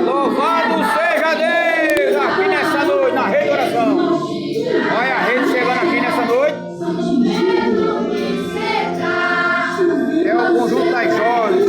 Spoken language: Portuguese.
Louvado seja Deus aqui nessa noite, na rede de oração. Olha a rede chegando aqui nessa noite. É o conjunto das joias.